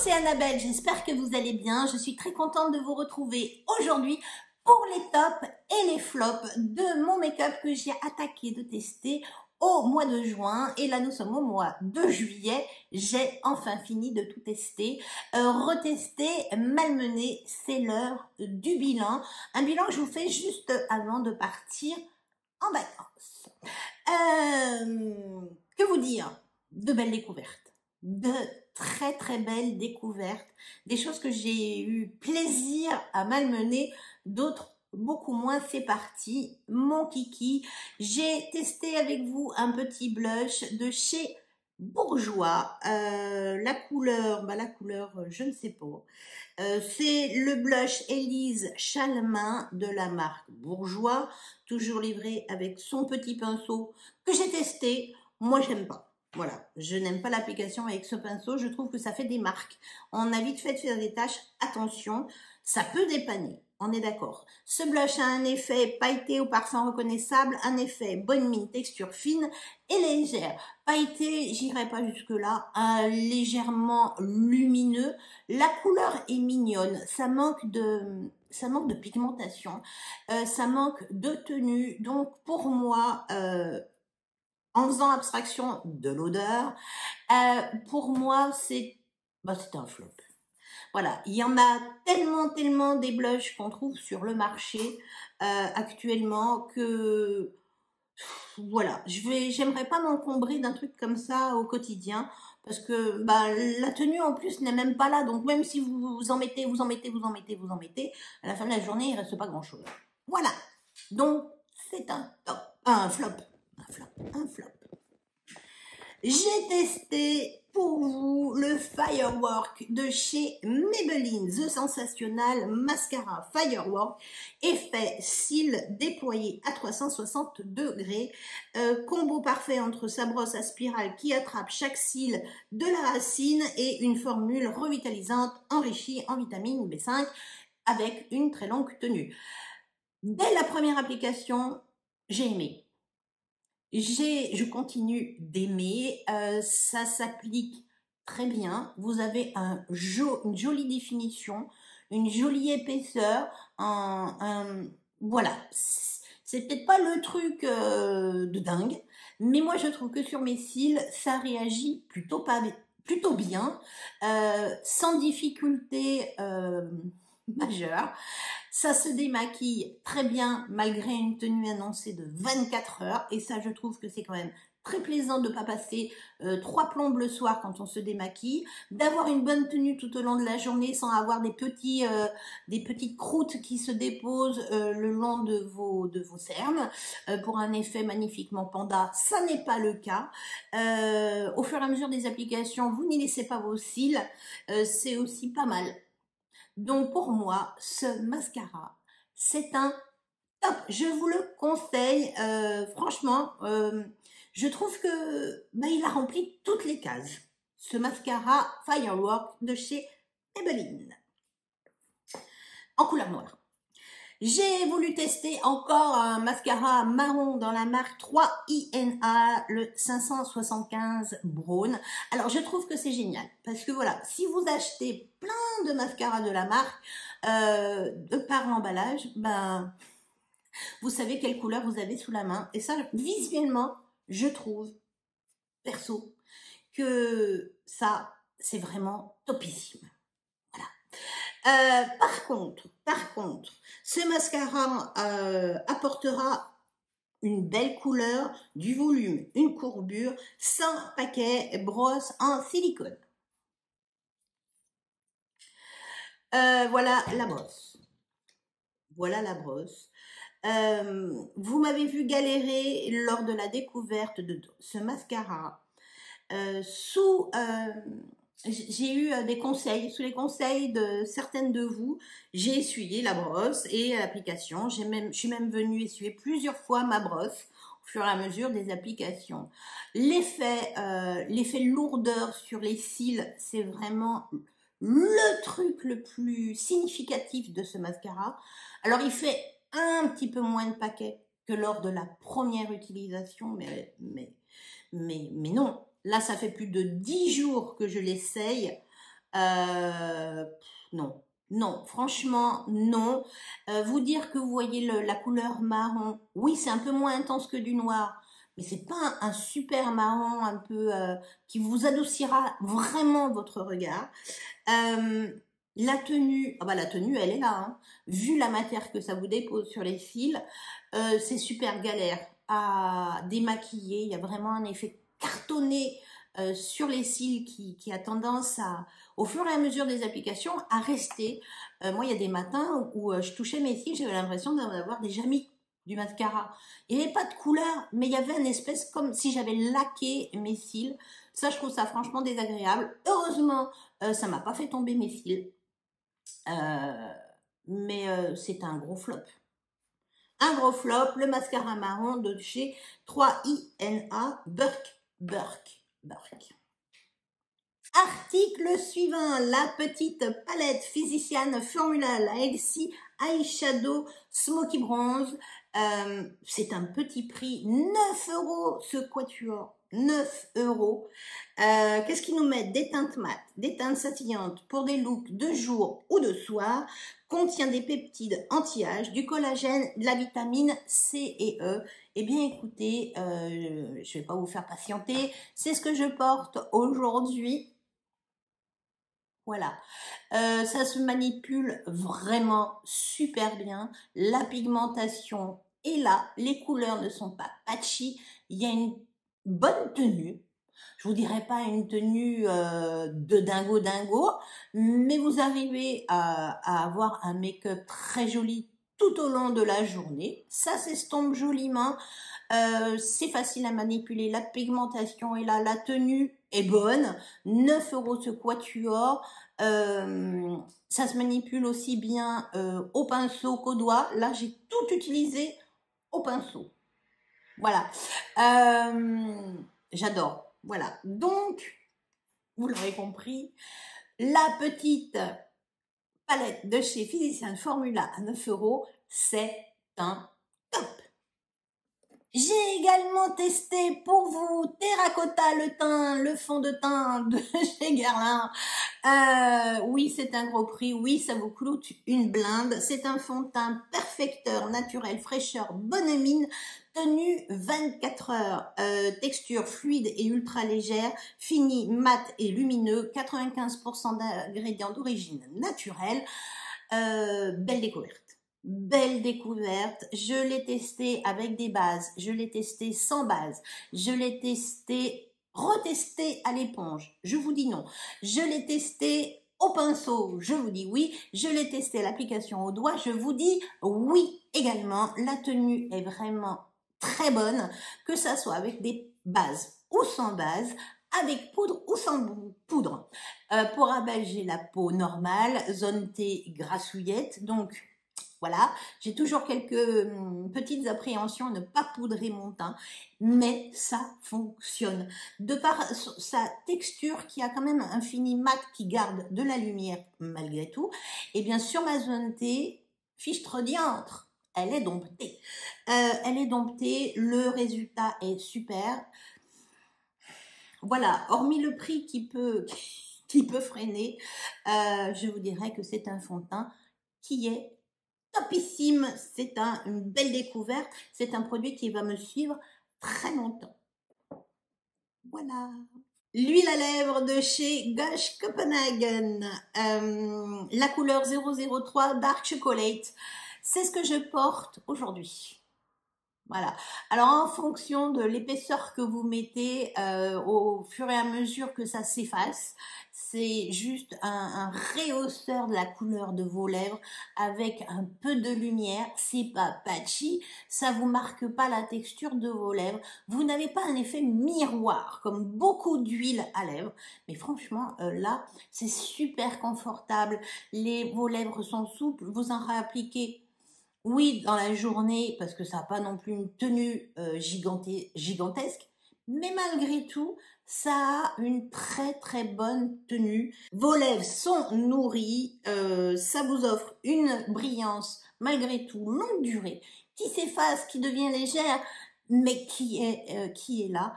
c'est Annabelle, j'espère que vous allez bien. Je suis très contente de vous retrouver aujourd'hui pour les tops et les flops de mon make-up que j'ai attaqué de tester au mois de juin. Et là, nous sommes au mois de juillet. J'ai enfin fini de tout tester. Retester, malmener, c'est l'heure du bilan. Un bilan que je vous fais juste avant de partir en vacances. Que vous dire? De belles découvertes, de très très belles découvertes, des choses que j'ai eu plaisir à malmener, d'autres beaucoup moins. C'est parti, mon kiki. J'ai testé avec vous un petit blush de chez Bourjois, la couleur, je ne sais pas. C'est le blush Élise Chalmin de la marque Bourjois, toujours livré avec son petit pinceau que j'ai testé. Moi, j'aime pas. Voilà, je n'aime pas l'application avec ce pinceau. Je trouve que ça fait des marques. On a vite fait de faire des taches. Attention, ça peut dépanner. On est d'accord. Ce blush a un effet pailleté au parfum reconnaissable, un effet bonne mine, texture fine et légère. Pailleté, j'irai pas jusque là. Légèrement lumineux. La couleur est mignonne. Ça manque de pigmentation. Ça manque de tenue. Donc pour moi, en faisant abstraction de l'odeur, pour moi c'est un flop. Voilà, il y en a tellement des blushs qu'on trouve sur le marché actuellement que voilà, j'aimerais pas m'encombrer d'un truc comme ça au quotidien parce que la tenue en plus n'est même pas là, donc même si vous en mettez, à la fin de la journée il reste pas grand chose. Voilà, donc c'est un top, un flop. J'ai testé pour vous le Firework de chez Maybelline, The Sensational Mascara Firework, effet cils déployé à 360 degrés, combo parfait entre sa brosse à spirale qui attrape chaque cil de la racine et une formule revitalisante enrichie en vitamine B5 avec une très longue tenue. Dès la première application, j'ai aimé. Je continue d'aimer, ça s'applique très bien, vous avez une jolie définition, une jolie épaisseur, voilà, c'est peut-être pas le truc de dingue, mais moi je trouve que sur mes cils, ça réagit plutôt bien, sans difficulté majeure. Ça se démaquille très bien malgré une tenue annoncée de 24 heures. Et ça, je trouve que c'est quand même très plaisant de ne pas passer 3 plombes le soir quand on se démaquille, d'avoir une bonne tenue tout au long de la journée sans avoir des petites croûtes qui se déposent le long de vos cernes pour un effet magnifiquement panda. Ça n'est pas le cas. Au fur et à mesure des applications, vous n'y laissez pas vos cils. C'est aussi pas mal. Donc pour moi, ce mascara, c'est un top. Je vous le conseille. Franchement, je trouve que il a rempli toutes les cases. Ce mascara Firework de chez Maybelline. En couleur noire. J'ai voulu tester encore un mascara marron dans la marque 3INA, le 575 Brown. Alors, je trouve que c'est génial parce que voilà, si vous achetez plein de mascaras de la marque, de par l'emballage, vous savez quelle couleur vous avez sous la main. Et ça, visuellement, je trouve, perso, que ça, c'est vraiment topissime. Par contre, ce mascara apportera une belle couleur, du volume, une courbure, sans paquet brosse en silicone. Voilà la brosse. Vous m'avez vu galérer lors de la découverte de ce mascara j'ai eu des conseils, sous les conseils de certaines de vous, j'ai essuyé la brosse et l'application. Je suis même venue essuyer plusieurs fois ma brosse au fur et à mesure des applications. L'effet lourdeur sur les cils, c'est vraiment le truc le plus significatif de ce mascara. Alors, il fait un petit peu moins de paquet que lors de la première utilisation, mais non. Là, ça fait plus de 10 jours que je l'essaye. Euh, non, non, franchement, non. Vous dire que vous voyez la couleur marron, oui, c'est un peu moins intense que du noir, mais c'est pas un super marron un peu qui vous adoucira vraiment votre regard. Euh, la tenue, ah bah la tenue, elle est là, hein. Vu la matière que ça vous dépose sur les cils, c'est super galère à démaquiller. Il y a vraiment un effet cartonné sur les cils qui a tendance à, au fur et à mesure des applications, à rester. Moi, il y a des matins où je touchais mes cils, j'avais l'impression d'en avoir déjà mis du mascara. Il n'y avait pas de couleur, mais il y avait une espèce comme si j'avais laqué mes cils. Ça, je trouve ça franchement désagréable. Heureusement, ça m'a pas fait tomber mes cils. Euh, mais c'est un gros flop. Un gros flop, le mascara marron de chez 3INA Burke. Burke. Burke. Article suivant, la petite palette Physician Formula, la Elsie Eyeshadow Smoky Bronze. C'est un petit prix, 9 € ce quatuor. 9 €. Qu'est-ce qu'ils nous mettent? Des teintes mates, des teintes scintillantes pour des looks de jour ou de soir. Contient des peptides anti-âge, du collagène, de la vitamine C et E. Eh bien, écoutez, je vais pas vous faire patienter. C'est ce que je porte aujourd'hui. Voilà, ça se manipule vraiment super bien. La pigmentation est là, les couleurs ne sont pas patchy. Il y a une bonne tenue. Je vous dirais pas une tenue de dingo dingo, mais vous arrivez à avoir un make-up très joli tout au long de la journée. Ça s'estompe joliment. C'est facile à manipuler, la pigmentation est là, la tenue est bonne, 9 € ce quatuor, ça se manipule aussi bien au pinceau qu'au doigt, là j'ai tout utilisé au pinceau, voilà, j'adore, voilà, donc vous l'aurez compris, la petite palette de chez Physician Formula à 9 €, c'est un top. J'ai également testé pour vous Terracotta le teint, le fond de teint de chez Guerlain. Oui, c'est un gros prix. Oui, ça vous coûte une blinde. C'est un fond de teint perfecteur, naturel, fraîcheur, bonne mine, tenue 24 heures. Texture fluide et ultra légère, fini, mat et lumineux, 95% d'ingrédients d'origine naturelle. Belle découverte. Belle découverte, je l'ai testé avec des bases, je l'ai testé sans base, je l'ai testé, retesté à l'éponge, je vous dis non, je l'ai testé au pinceau, je vous dis oui, je l'ai testé à l'application au doigt, je vous dis oui également, la tenue est vraiment très bonne, que ça soit avec des bases ou sans base, avec poudre ou sans poudre. Pour abager la peau normale, zone T grassouillette, donc voilà, j'ai toujours quelques petites appréhensions à ne pas poudrer mon teint, mais ça fonctionne. De par sa texture qui a quand même un fini mat qui garde de la lumière malgré tout, et bien sur ma zone T, fichtre diantre, elle est domptée. Elle est domptée, le résultat est super. Voilà, hormis le prix qui peut freiner, je vous dirais que c'est un fond de teint qui est topissime, c'est une belle découverte, c'est un produit qui va me suivre très longtemps. Voilà. L'huile à lèvres de chez Gosh Copenhagen, la couleur 003 Dark Chocolate, c'est ce que je porte aujourd'hui. Voilà. Alors en fonction de l'épaisseur que vous mettez, au fur et à mesure que ça s'efface, c'est juste un rehausseur de la couleur de vos lèvres avec un peu de lumière. C'est pas patchy, ça vous marque pas la texture de vos lèvres. Vous n'avez pas un effet miroir comme beaucoup d'huile à lèvres, mais franchement là c'est super confortable. Vos lèvres sont souples, vous en réappliquez. Oui, dans la journée, parce que ça n'a pas non plus une tenue gigantesque, mais malgré tout, ça a une très très bonne tenue. Vos lèvres sont nourries, ça vous offre une brillance malgré tout longue durée, qui s'efface, qui devient légère, mais qui est là.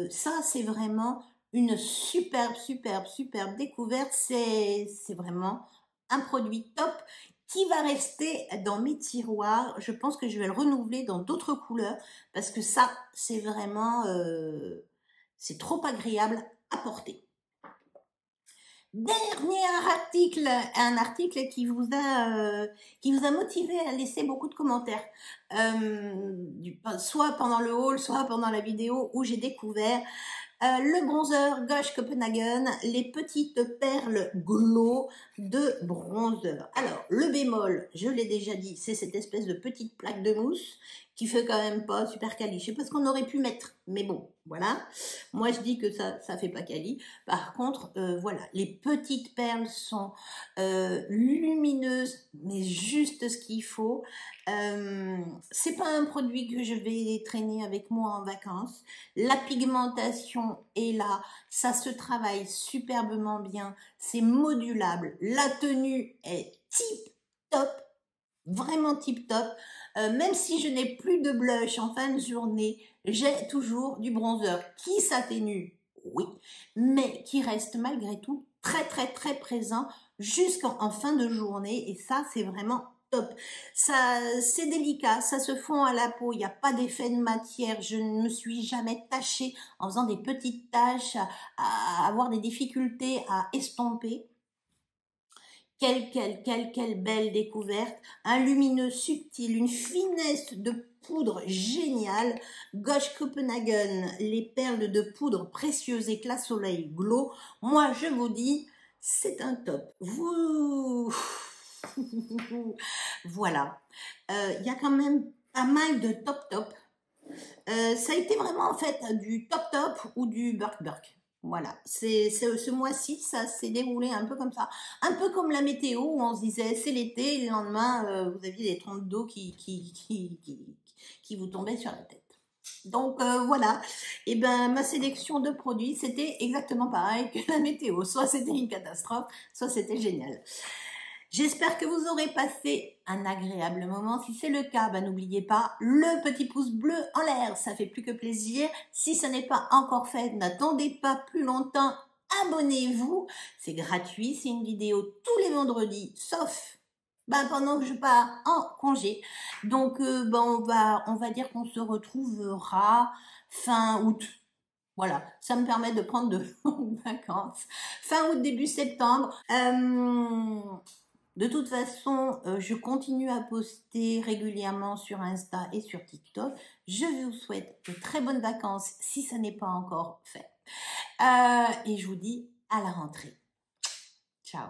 Ça, c'est vraiment une superbe découverte. C'est vraiment un produit top qui va rester dans mes tiroirs. Je pense que je vais le renouveler dans d'autres couleurs parce que ça, c'est vraiment, c'est trop agréable à porter. Dernier article, un article qui vous a motivé à laisser beaucoup de commentaires, soit pendant le haul, soit pendant la vidéo où j'ai découvert le bronzer Gosh Copenhagen, les petites perles glow de bronzer. Alors, le bémol, je l'ai déjà dit, c'est cette espèce de petite plaque de mousse qui fait quand même pas super quali. Je sais pas ce qu'on aurait pu mettre, mais bon, voilà. Moi, je dis que ça fait pas quali. Par contre, voilà, les petites perles sont lumineuses, mais juste ce qu'il faut. C'est pas un produit que je vais traîner avec moi en vacances. La pigmentation est là, ça se travaille superbement bien, c'est modulable, la tenue est tip top, vraiment tip top. Même si je n'ai plus de blush en fin de journée, j'ai toujours du bronzer qui s'atténue, oui, mais qui reste malgré tout très présent jusqu'en fin de journée, et ça c'est vraiment top. Ça, c'est délicat, ça se fond à la peau, il n'y a pas d'effet de matière, je ne me suis jamais tachée en faisant des petites taches, à avoir des difficultés à estomper. Quelle belle découverte, un lumineux subtil, une finesse de poudre géniale. Gosh Copenhagen, les perles de poudre précieuses éclat soleil glow. Moi, je vous dis, c'est un top. Vous, voilà. Il y a quand même pas mal de top. Ça a été vraiment en fait du top ou du burk. Voilà, ce mois-ci, ça s'est déroulé un peu comme ça. Un peu comme la météo où on se disait c'est l'été, et le lendemain, vous aviez des trompes d'eau qui vous tombaient sur la tête. Donc voilà, et ben ma sélection de produits, c'était exactement pareil que la météo. Soit c'était une catastrophe, soit c'était génial. J'espère que vous aurez passé un agréable moment. Si c'est le cas, n'oubliez pas le petit pouce bleu en l'air, ça fait plus que plaisir. Si ce n'est pas encore fait, n'attendez pas plus longtemps, abonnez-vous. C'est gratuit, c'est une vidéo tous les vendredis, sauf pendant que je pars en congé. Donc on va dire qu'on se retrouvera fin août. Voilà, ça me permet de prendre de longues vacances. Fin août, début septembre. De toute façon, je continue à poster régulièrement sur Insta et sur TikTok. Je vous souhaite de très bonnes vacances si ça n'est pas encore fait. Et je vous dis à la rentrée. Ciao.